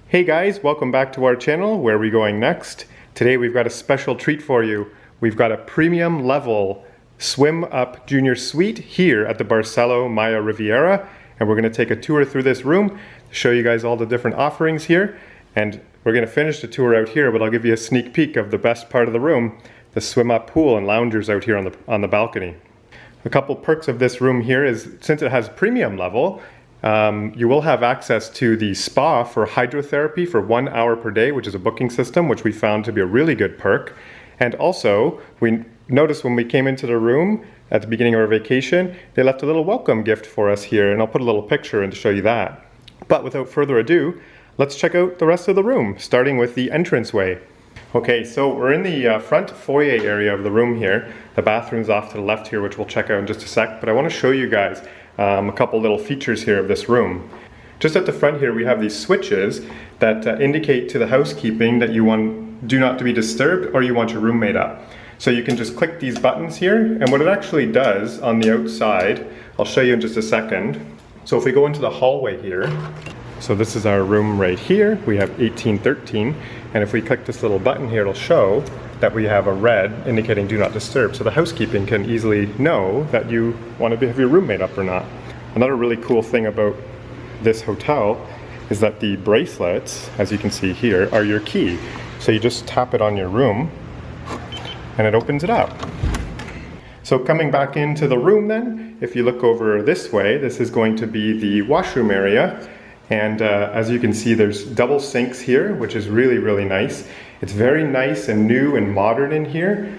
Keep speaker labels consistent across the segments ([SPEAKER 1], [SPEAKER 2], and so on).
[SPEAKER 1] Hey guys, welcome back to our channel. Where are we going next? Today we've got a special treat for you. We've got a premium level swim up junior suite here at the Barcelo Maya Riviera, and we're going to take a tour through this room to show you guys all the different offerings here, and we're going to finish the tour out here, but I'll give you a sneak peek of the best part of the room, the swim up pool and loungers out here on the balcony. A couple perks of this room here is, since it has premium level, you will have access to the spa for hydrotherapy for 1 hour per day, which is a booking system, which we found to be a really good perk. And also, we noticed when we came into the room at the beginning of our vacation, they left a little welcome gift for us here, and I'll put a little picture in to show you that. But without further ado, let's check out the rest of the room, starting with the entranceway. Okay, so we're in the front foyer area of the room here. The bathroom's off to the left here, which we'll check out in just a sec, but I want to show you guys a couple little features here of this room. Just at the front here we have these switches that indicate to the housekeeping that you do not to be disturbed or you want your roommate up. So you can just click these buttons here, and what it actually does on the outside, I'll show you in just a second. So if we go into the hallway here, so this is our room right here, we have 1813, and if we click this little button here, it'll show that we have a red indicating do not disturb, so the housekeeping can easily know that you want to have your roommate up or not. Another really cool thing about this hotel is that the bracelets, as you can see here, are your key. So you just tap it on your room and it opens it up. So coming back into the room then, if you look over this way, this is going to be the washroom area. And as you can see, there's double sinks here, which is really, really nice. It's very nice and new and modern in here.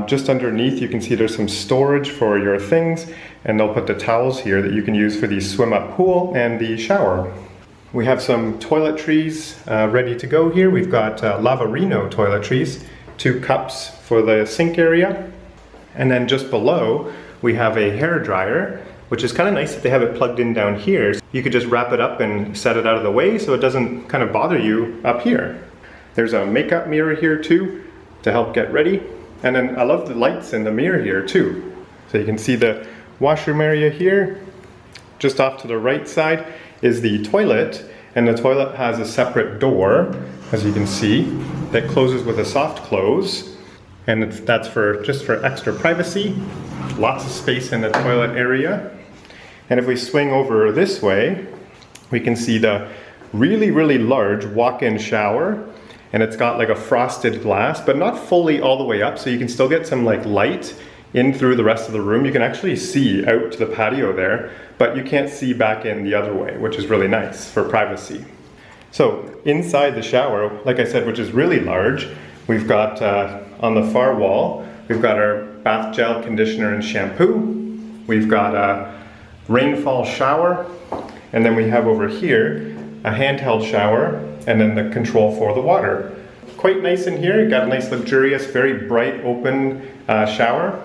[SPEAKER 1] Just underneath you can see there's some storage for your things, and they'll put the towels here that you can use for the swim up pool and the shower. We have some toiletries ready to go here. We've got Lavarino toiletries, 2 cups for the sink area. And then just below we have a hair dryer, which is kind of nice that they have it plugged in down here. You could just wrap it up and set it out of the way so it doesn't kind of bother you up here. There's a makeup mirror here too to help get ready. And then I love the lights in the mirror here too. So you can see the washroom area here. Just off to the right side is the toilet, and the toilet has a separate door, as you can see, that closes with a soft close. And that's just for extra privacy. Lots of space in the toilet area. And if we swing over this way, we can see the really, really large walk-in shower. And it's got like a frosted glass, but not fully all the way up, so you can still get some like light in through the rest of the room. You can actually see out to the patio there, but you can't see back in the other way, which is really nice for privacy. So inside the shower, like I said, which is really large, we've got on the far wall, we've got our bath gel, conditioner, and shampoo. We've got a rainfall shower, and then we have over here a handheld shower, and then the control for the water. Quite nice in here. Got a nice luxurious, very bright open shower.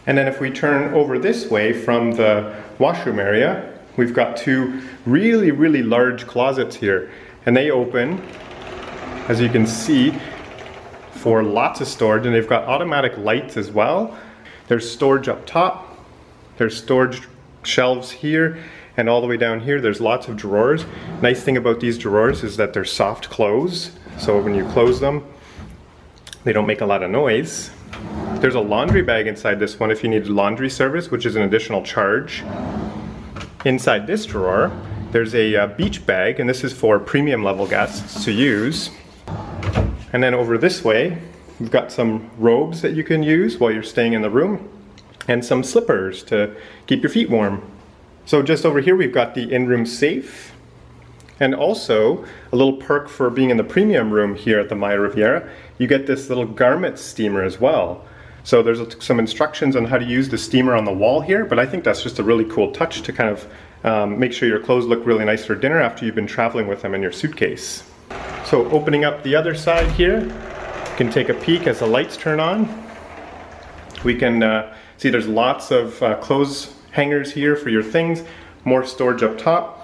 [SPEAKER 1] And then if we turn over this way from the washroom area, we've got 2 really, really large closets here, and they open, as you can see, for lots of storage, and they've got automatic lights as well. There's storage up top, there's storage shelves here, and all the way down here there's lots of drawers. Nice thing about these drawers is that they're soft close, so when you close them they don't make a lot of noise. There's a laundry bag inside this one if you need laundry service, which is an additional charge. Inside this drawer there's a beach bag, and this is for premium level guests to use. And then over this way we've got some robes that you can use while you're staying in the room, and some slippers to keep your feet warm. So just over here we've got the in-room safe, and also a little perk for being in the premium room here at the Maya Riviera, you get this little garment steamer as well. So there's some instructions on how to use the steamer on the wall here, but I think that's just a really cool touch to kind of make sure your clothes look really nice for dinner after you've been traveling with them in your suitcase. So opening up the other side here, you can take a peek as the lights turn on. We can see there's lots of clothes hangers here for your things, more storage up top,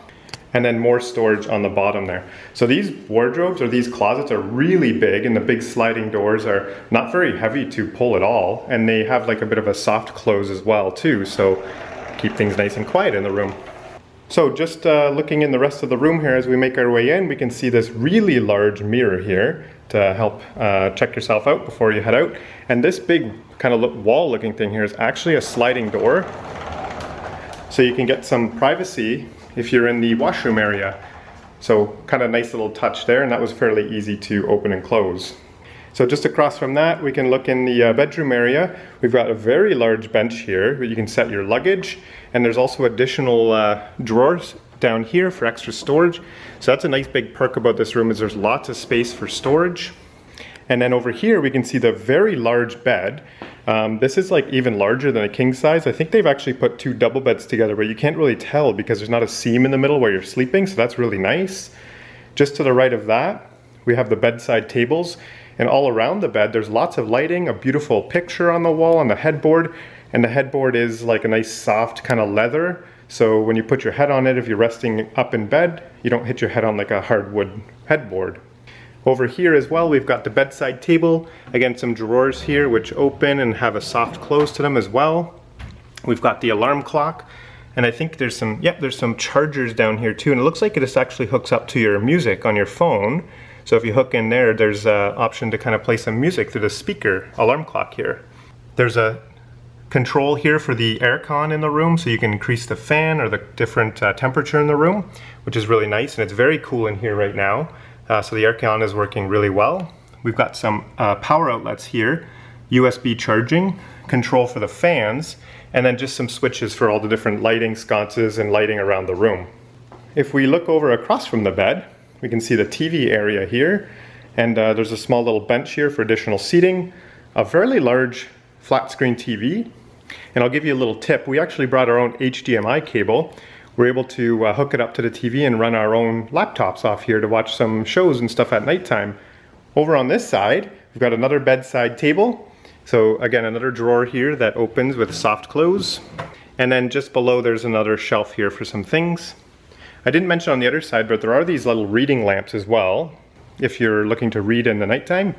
[SPEAKER 1] and then more storage on the bottom there. So these wardrobes or these closets are really big, and the big sliding doors are not very heavy to pull at all, and they have like a bit of a soft close as well too, so keep things nice and quiet in the room. So just looking in the rest of the room here as we make our way in, we can see this really large mirror here to help check yourself out before you head out. And this big kind of wall looking thing here is actually a sliding door. So you can get some privacy if you're in the washroom area. So kind of nice little touch there, and that was fairly easy to open and close. So just across from that, we can look in the bedroom area. We've got a very large bench here where you can set your luggage, and there's also additional drawers down here for extra storage. So that's a nice big perk about this room, is there's lots of space for storage. And then over here we can see the very large bed. This is like even larger than a king size. I think they've actually put two double beds together, but you can't really tell because there's not a seam in the middle where you're sleeping, so that's really nice. Just to the right of that, we have the bedside tables. And all around the bed, there's lots of lighting, a beautiful picture on the wall on the headboard. And the headboard is like a nice soft kind of leather. So when you put your head on it, if you're resting up in bed, you don't hit your head on like a hardwood headboard. Over here as well, we've got the bedside table. Again, some drawers here which open and have a soft close to them as well. We've got the alarm clock. And I think there's some chargers down here too. And it looks like this actually hooks up to your music on your phone. So if you hook in there, there's an option to kind of play some music through the speaker alarm clock here. There's a control here for the aircon in the room, so you can increase the fan or the different temperature in the room, which is really nice, and it's very cool in here right now. So the aircon is working really well. We've got some power outlets here, USB charging, control for the fans, and then just some switches for all the different lighting sconces and lighting around the room. If we look over across from the bed, we can see the TV area here, and there's a small little bench here for additional seating, a fairly large flat screen TV, and I'll give you a little tip. We actually brought our own HDMI cable. We're able to hook it up to the TV and run our own laptops off here to watch some shows and stuff at nighttime. Over on this side, we've got another bedside table. So again, another drawer here that opens with soft close. And then just below there's another shelf here for some things. I didn't mention on the other side, but there are these little reading lamps as well, if you're looking to read in the nighttime.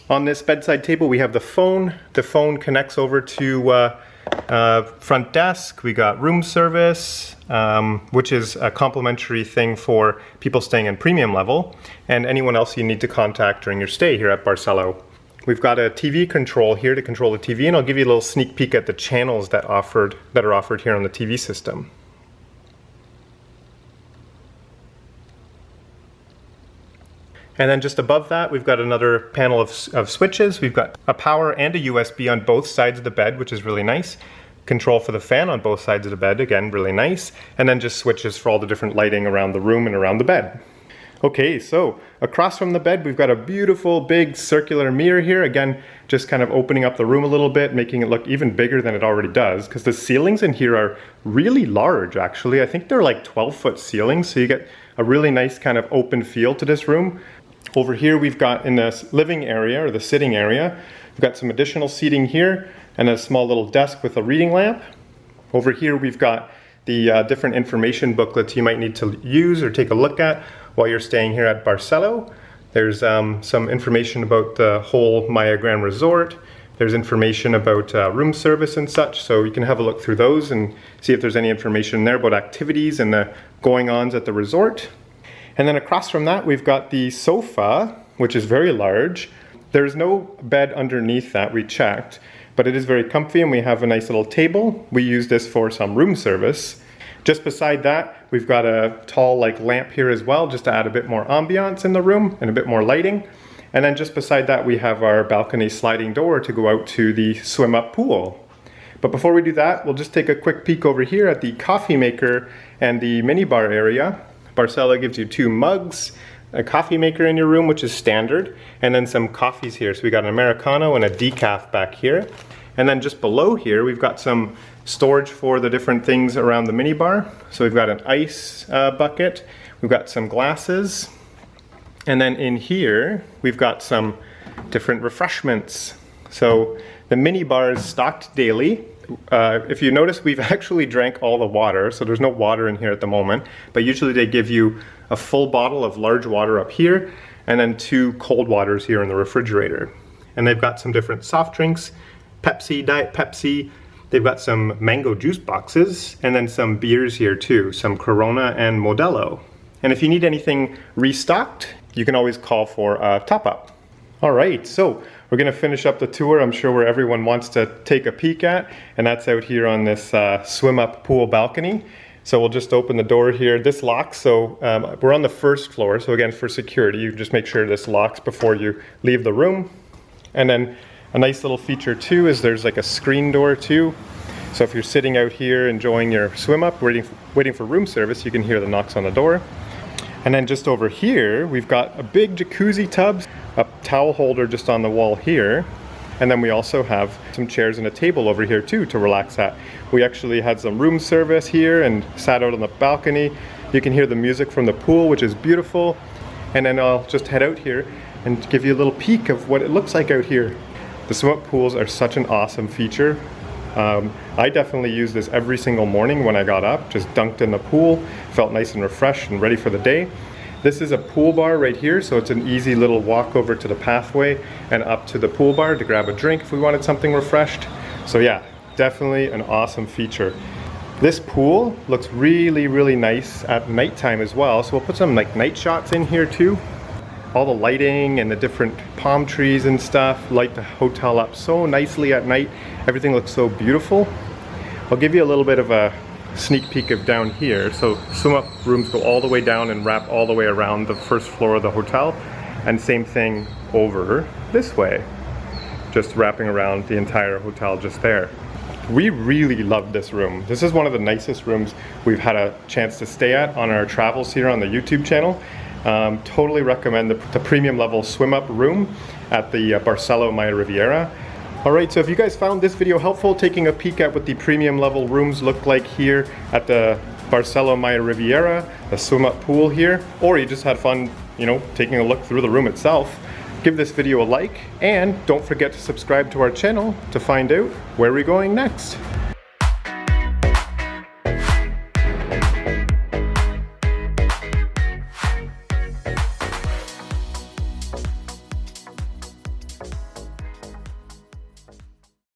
[SPEAKER 1] On this bedside table, we have the phone. The phone connects over to front desk. We got room service, which is a complimentary thing for people staying in premium level, and anyone else you need to contact during your stay here at Barcelo. We've got a TV control here to control the TV, and I'll give you a little sneak peek at the channels that are offered here on the TV system. And then just above that, we've got another panel of switches. We've got a power and a USB on both sides of the bed, which is really nice. Control for the fan on both sides of the bed, again, really nice. And then just switches for all the different lighting around the room and around the bed. Okay, so across from the bed, we've got a beautiful big circular mirror here. Again, just kind of opening up the room a little bit, making it look even bigger than it already does, because the ceilings in here are really large, actually. I think they're like 12-foot ceilings, so you get a really nice kind of open feel to this room. Over here we've got, in the living area or the sitting area, we've got some additional seating here and a small little desk with a reading lamp. Over here we've got the different information booklets you might need to use or take a look at while you're staying here at Barcelo. There's some information about the whole Maya Grand Resort. There's information about room service and such, so you can have a look through those and see if there's any information there about activities and the going-ons at the resort. And then across from that, we've got the sofa, which is very large. There's no bed underneath that, we checked, but it is very comfy, and we have a nice little table. We use this for some room service. Just beside that, we've got a tall lamp here as well, just to add a bit more ambiance in the room and a bit more lighting. And then just beside that, we have our balcony sliding door to go out to the swim-up pool. But before we do that, we'll just take a quick peek over here at the coffee maker and the minibar area. Barcelo gives you 2 mugs, a coffee maker in your room, which is standard, and then some coffees here. So we got an Americano and a decaf back here. And then just below here, we've got some storage for the different things around the minibar. So we've got an ice bucket, we've got some glasses, and then in here, we've got some different refreshments. So the minibar is stocked daily. If you notice, we've actually drank all the water, so there's no water in here at the moment, but usually they give you a full bottle of large water up here and then 2 cold waters here in the refrigerator. And they've got some different soft drinks, Pepsi, Diet Pepsi. They've got some mango juice boxes and then some beers here too, some Corona and Modelo. And if you need anything restocked, you can always call for a top-up. All right, so we're gonna finish up the tour, I'm sure where everyone wants to take a peek at, and that's out here on this swim-up pool balcony. So we'll just open the door here. This locks, so we're on the first floor, so again, for security, you just make sure this locks before you leave the room. And then a nice little feature too is there's like a screen door too. So if you're sitting out here enjoying your swim up, waiting for room service, you can hear the knocks on the door. And then just over here, we've got a big jacuzzi tub, a towel holder just on the wall here. And then we also have some chairs and a table over here too to relax at. We actually had some room service here and sat out on the balcony. You can hear the music from the pool, which is beautiful. And then I'll just head out here and give you a little peek of what it looks like out here. The swim-up pools are such an awesome feature. I definitely use this every single morning when I got up, just dunked in the pool, felt nice and refreshed and ready for the day. This is a pool bar right here, so it's an easy little walk over to the pathway and up to the pool bar to grab a drink if we wanted something refreshed. So yeah, definitely an awesome feature. This pool looks really, really nice at nighttime as well, so we'll put some like night shots in here too. All the lighting and the different palm trees and stuff light the hotel up so nicely at night. Everything looks so beautiful. I'll give you a little bit of a sneak peek of down here. So swim-up rooms go all the way down and wrap all the way around the first floor of the hotel. And same thing over this way. Just wrapping around the entire hotel just there. We really love this room. This is one of the nicest rooms we've had a chance to stay at on our travels here on the YouTube channel. Totally recommend the premium level swim up room at the Barcelo Maya Riviera. Alright, so if you guys found this video helpful, taking a peek at what the premium level rooms look like here at the Barcelo Maya Riviera, the swim up pool here, or you just had fun, you know, taking a look through the room itself, give this video a like, and don't forget to subscribe to our channel to find out where we're going next.